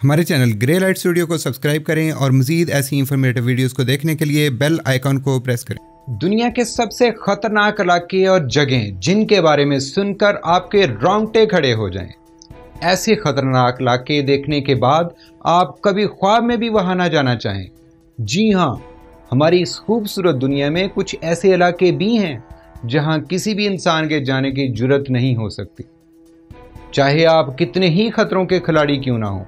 हमारे channel grey light studio को subscribe करें और मज़ीद ऐसी इंफॉर्मेटिव वीडियोस को देखने के लिए बेल आइकॉन को प्रेस करें। दुनिया के सबसे खतरनाक इलाके और जगहें जिनके बारे में सुनकर आपके रोंगटे खड़े हो जाएं। ऐसे खतरनाक इलाके देखने के बाद आप कभी ख्वाब में भी वहां ना जाना चाहें। जी हाँ, हमारी इस खूबसूरत दुनिया में कुछ ऐसे इलाके भी हैं जहां किसी भी इंसान के जाने की जुर्रत नहीं हो सकती, चाहे आप कितने ही खतरों के खिलाड़ी क्यों ना हो।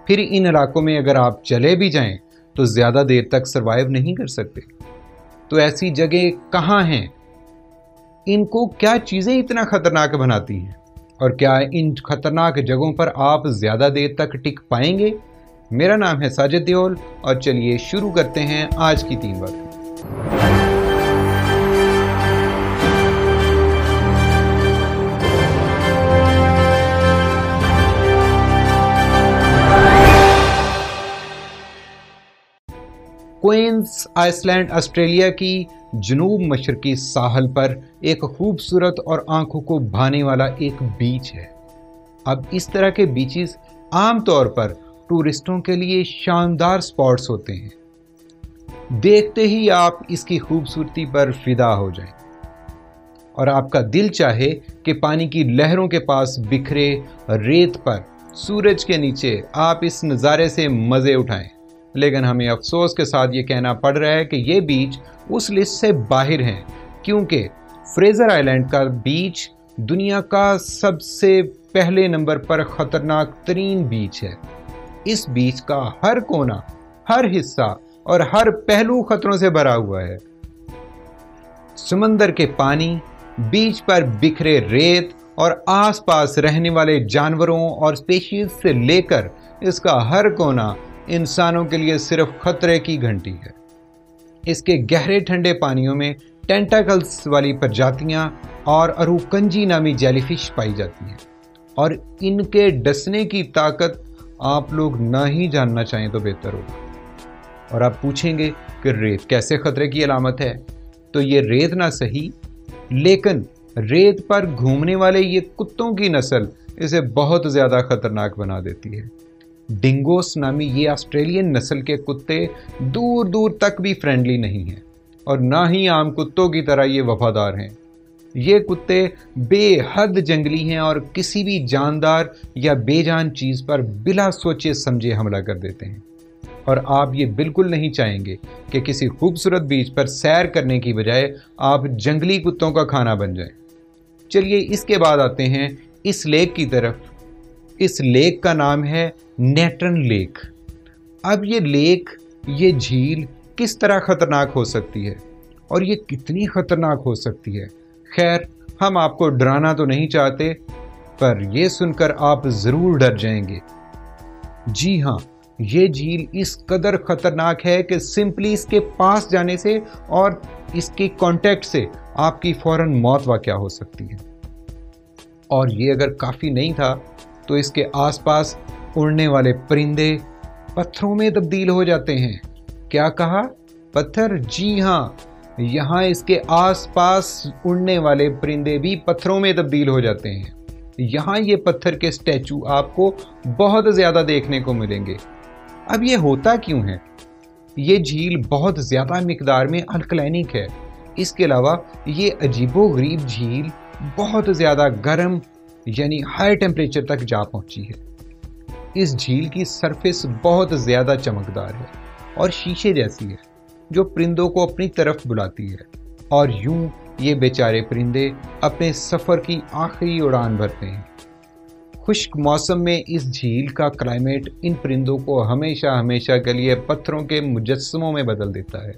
फिर इन इलाकों में अगर आप चले भी जाएं तो ज़्यादा देर तक सरवाइव नहीं कर सकते। तो ऐसी जगह कहाँ हैं? इनको क्या चीज़ें इतना खतरनाक बनाती हैं? और क्या इन खतरनाक जगहों पर आप ज़्यादा देर तक टिक पाएंगे? मेरा नाम है साजिद देओल और चलिए शुरू करते हैं आज की 3 बातें। क्वींस आइसलैंड ऑस्ट्रेलिया की जनूब मशरकी साहल पर एक खूबसूरत और आंखों को भाने वाला एक बीच है। अब इस तरह के बीचेस आमतौर पर टूरिस्टों के लिए शानदार स्पॉट्स होते हैं। देखते ही आप इसकी खूबसूरती पर फिदा हो जाएं और आपका दिल चाहे कि पानी की लहरों के पास बिखरे रेत पर सूरज के नीचे आप इस नज़ारे से मज़े उठाएं। लेकिन हमें अफसोस के साथ ये कहना पड़ रहा है कि ये बीच उस लिस्ट से बाहर हैं, क्योंकि फ्रेजर आइलैंड का बीच दुनिया का सबसे पहले नंबर पर खतरनाक तरीन बीच है। इस बीच का हर कोना, हर हिस्सा और हर पहलू खतरों से भरा हुआ है। समंदर के पानी, बीच पर बिखरे रेत और आसपास रहने वाले जानवरों और स्पीशीज से लेकर इसका हर कोना इंसानों के लिए सिर्फ खतरे की घंटी है। इसके गहरे ठंडे पानियों में टेंटाकल्स वाली प्रजातियां और अरूकंजी नामी जेलीफिश पाई जाती हैं और इनके डसने की ताकत आप लोग ना ही जानना चाहें तो बेहतर होगा। और आप पूछेंगे कि रेत कैसे खतरे की अलामत है? तो ये रेत ना सही, लेकिन रेत पर घूमने वाले ये कुत्तों की नस्ल इसे बहुत ज़्यादा खतरनाक बना देती है। डिंगोस नामी ये ऑस्ट्रेलियन नस्ल के कुत्ते दूर दूर तक भी फ्रेंडली नहीं हैं और ना ही आम कुत्तों की तरह ये वफादार हैं। ये कुत्ते बेहद जंगली हैं और किसी भी जानदार या बेजान चीज़ पर बिला सोचे समझे हमला कर देते हैं। और आप ये बिल्कुल नहीं चाहेंगे कि किसी खूबसूरत बीच पर सैर करने की बजाय आप जंगली कुत्तों का खाना बन जाएं। चलिए इसके बाद आते हैं इस लेक की तरफ। इस लेक का नाम है नेटन लेक। अब ये लेक, ये झील किस तरह खतरनाक हो सकती है और ये कितनी खतरनाक हो सकती है? खैर, हम आपको डराना तो नहीं चाहते, पर ये सुनकर आप ज़रूर डर जाएंगे। जी हाँ, ये झील इस कदर खतरनाक है कि सिंपली इसके पास जाने से और इसके कांटेक्ट से आपकी फौरन मौत वाक़या हो सकती है। और ये अगर काफ़ी नहीं था तो इसके आसपास उड़ने वाले परिंदे पत्थरों में तब्दील हो जाते हैं। क्या कहा? पत्थर? जी हाँ, यहाँ इसके आसपास उड़ने वाले परिंदे भी पत्थरों में तब्दील हो जाते हैं। यहाँ ये पत्थर के स्टैचू आपको बहुत ज़्यादा देखने को मिलेंगे। अब ये होता क्यों है? ये झील बहुत ज़्यादा मिकदार में अल्कलैनिक है। इसके अलावा ये अजीबोगरीब झील बहुत ज़्यादा गर्म यानी हाई टेम्परेचर तक जा पहुंची है। इस झील की सरफेस बहुत ज़्यादा चमकदार है और शीशे जैसी है, जो परिंदों को अपनी तरफ बुलाती है। और यूं ये बेचारे परिंदे अपने सफ़र की आखिरी उड़ान भरते हैं। खुश्क मौसम में इस झील का क्लाइमेट इन परिंदों को हमेशा हमेशा के लिए पत्थरों के मुजस्समों में बदल देता है।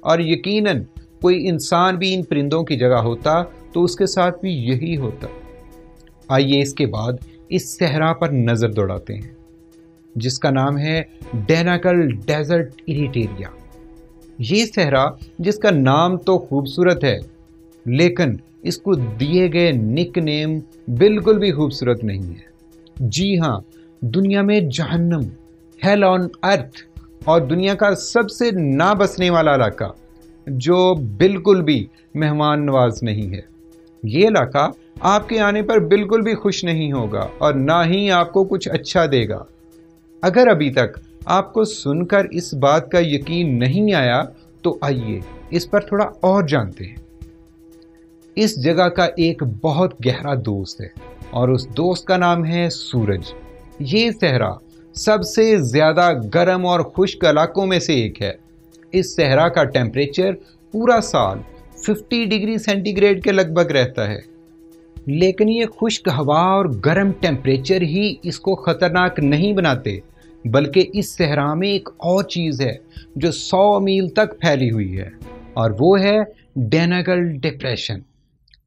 और यकीनन कोई इंसान भी इन परिंदों की जगह होता तो उसके साथ भी यही होता। आइए इसके बाद इस सहरा पर नज़र दौड़ाते हैं, जिसका नाम है डेनाकल डेजर्ट इरिटेरिया। ये सहरा, जिसका नाम तो खूबसूरत है, लेकिन इसको दिए गए निक नेम बिल्कुल भी खूबसूरत नहीं है। जी हाँ, दुनिया में जहन्नम, हेल ऑन अर्थ और दुनिया का सबसे ना बसने वाला इलाका, जो बिल्कुल भी मेहमान नवाज नहीं है। ये इलाका आपके आने पर बिल्कुल भी खुश नहीं होगा और ना ही आपको कुछ अच्छा देगा। अगर अभी तक आपको सुनकर इस बात का यकीन नहीं आया तो आइए इस पर थोड़ा और जानते हैं। इस जगह का एक बहुत गहरा दोस्त है और उस दोस्त का नाम है सूरज। ये सहरा सबसे ज्यादा गर्म और खुश्क इलाकों में से एक है। इस सहरा का टेम्परेचर पूरा साल 50 डिग्री सेंटीग्रेड के लगभग रहता है, लेकिन ये खुश्क हवा और गर्म टेम्परेचर ही इसको खतरनाक नहीं बनाते, बल्कि इस सहरा में एक और चीज़ है जो 100 मील तक फैली हुई है, और वो है डेनागल डिप्रेशन।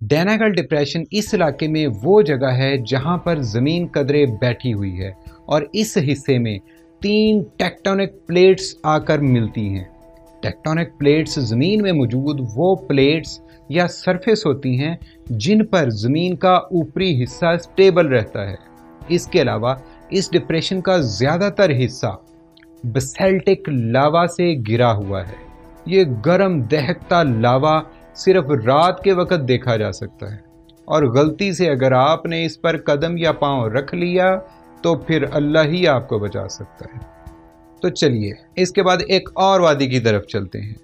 डेनागल डिप्रेशन इस इलाके में वो जगह है जहाँ पर ज़मीन कदरे बैठी हुई है, और इस हिस्से में 3 टेक्टोनिक प्लेट्स आकर मिलती हैं। टेक्टोनिक प्लेट्स ज़मीन में मौजूद वो प्लेट्स या सरफेस होती हैं जिन पर ज़मीन का ऊपरी हिस्सा स्टेबल रहता है। इसके अलावा इस डिप्रेशन का ज़्यादातर हिस्सा बेसाल्टिक लावा से घिरा हुआ है। ये गर्म दहकता लावा सिर्फ रात के वक्त देखा जा सकता है, और गलती से अगर आपने इस पर कदम या पांव रख लिया तो फिर अल्लाह ही आपको बचा सकता है। तो चलिए इसके बाद एक और वादी की तरफ चलते हैं।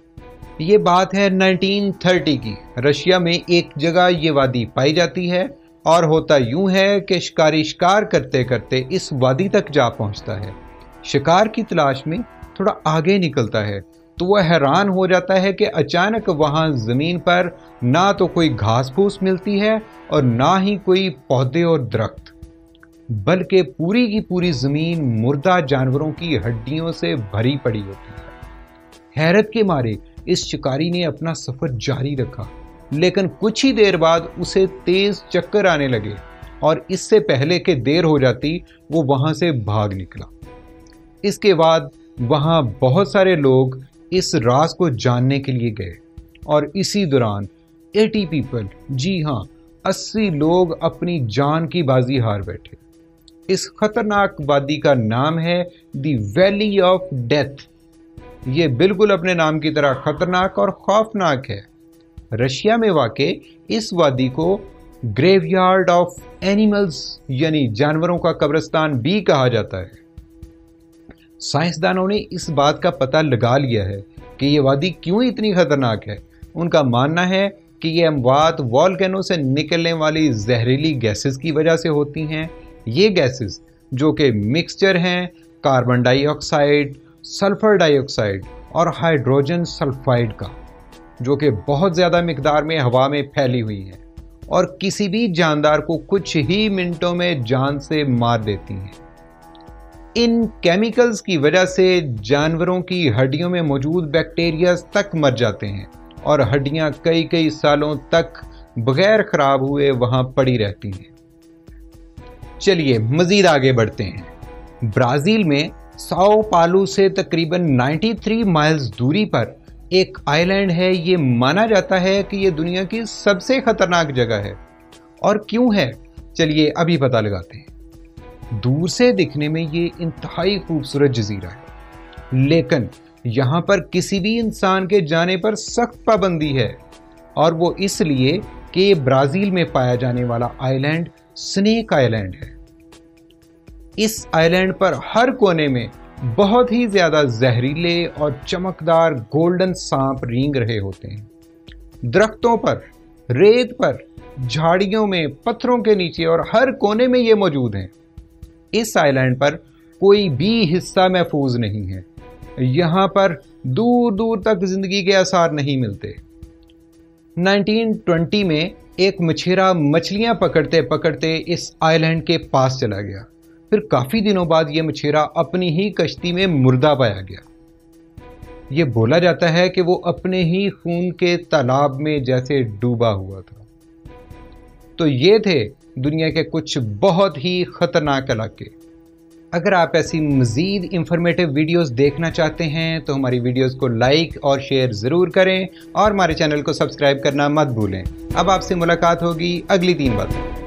ये बात है 1930 की। रशिया में एक जगह ये वादी पाई जाती है, और होता यूं है कि शिकारी शिकार करते करते इस वादी तक जा पहुंचता है। शिकार की तलाश में थोड़ा आगे निकलता है तो वह हैरान हो जाता है कि अचानक वहां जमीन पर ना तो कोई घास फूस मिलती है और ना ही कोई पौधे और दरख्त, बल्कि पूरी की पूरी जमीन मुर्दा जानवरों की हड्डियों से भरी पड़ी होती है। हैरत के मारे इस शिकारी ने अपना सफर जारी रखा, लेकिन कुछ ही देर बाद उसे तेज चक्कर आने लगे, और इससे पहले कि देर हो जाती वो वहां से भाग निकला। इसके बाद वहां बहुत सारे लोग इस राज को जानने के लिए गए, और इसी दौरान 80 पीपल, जी हाँ 80 लोग अपनी जान की बाजी हार बैठे। इस खतरनाक वादी का नाम है द वैली ऑफ डेथ। ये बिल्कुल अपने नाम की तरह खतरनाक और खौफनाक है। रशिया में वाक़े इस वादी को ग्रेवयार्ड ऑफ एनिमल्स यानी जानवरों का कब्रिस्तान भी कहा जाता है। साइंसदानों ने इस बात का पता लगा लिया है कि ये वादी क्यों इतनी खतरनाक है। उनका मानना है कि ये अमवात वॉल्केनो से निकलने वाली जहरीली गैसेस की वजह से होती हैं। ये गैसेस जो कि मिक्सचर हैं कार्बन डाइऑक्साइड, सल्फर डाइऑक्साइड और हाइड्रोजन सल्फाइड का, जो कि बहुत ज़्यादा मिकदार में हवा में फैली हुई हैं और किसी भी जानदार को कुछ ही मिनटों में जान से मार देती हैं। इन केमिकल्स की वजह से जानवरों की हड्डियों में मौजूद बैक्टीरिया तक मर जाते हैं और हड्डियां कई कई सालों तक बगैर खराब हुए वहां पड़ी रहती हैं। चलिए मजीद आगे बढ़ते हैं। ब्राज़ील में साओ पालो से तकरीबन 93 माइल्स दूरी पर एक आइलैंड है। ये माना जाता है कि ये दुनिया की सबसे खतरनाक जगह है। और क्यों है, चलिए अभी पता लगाते हैं। दूर से दिखने में ये इंतहाई खूबसूरत जजीरा है, लेकिन यहाँ पर किसी भी इंसान के जाने पर सख्त पाबंदी है, और वो इसलिए कि ये ब्राज़ील में पाया जाने वाला आइलैंड स्नेक आइलैंड है। इस आइलैंड पर हर कोने में बहुत ही ज़्यादा जहरीले और चमकदार गोल्डन सांप रेंग रहे होते हैं। दरख्तों पर, रेत पर, झाड़ियों में, पत्थरों के नीचे और हर कोने में ये मौजूद हैं। इस आइलैंड पर कोई भी हिस्सा महफूज नहीं है। यहाँ पर दूर दूर तक जिंदगी के आसार नहीं मिलते। 1920 में एक मछेरा मछलियाँ पकड़ते पकड़ते इस आइलैंड के पास चला गया। फिर काफ़ी दिनों बाद ये मछेरा अपनी ही कश्ती में मुर्दा पाया गया। ये बोला जाता है कि वो अपने ही खून के तालाब में जैसे डूबा हुआ था। तो ये थे दुनिया के कुछ बहुत ही ख़तरनाक इलाके। अगर आप ऐसी मज़ीद इंफॉर्मेटिव वीडियोस देखना चाहते हैं तो हमारी वीडियोस को लाइक और शेयर ज़रूर करें, और हमारे चैनल को सब्सक्राइब करना मत भूलें। अब आपसे मुलाकात होगी अगली 3 बातों।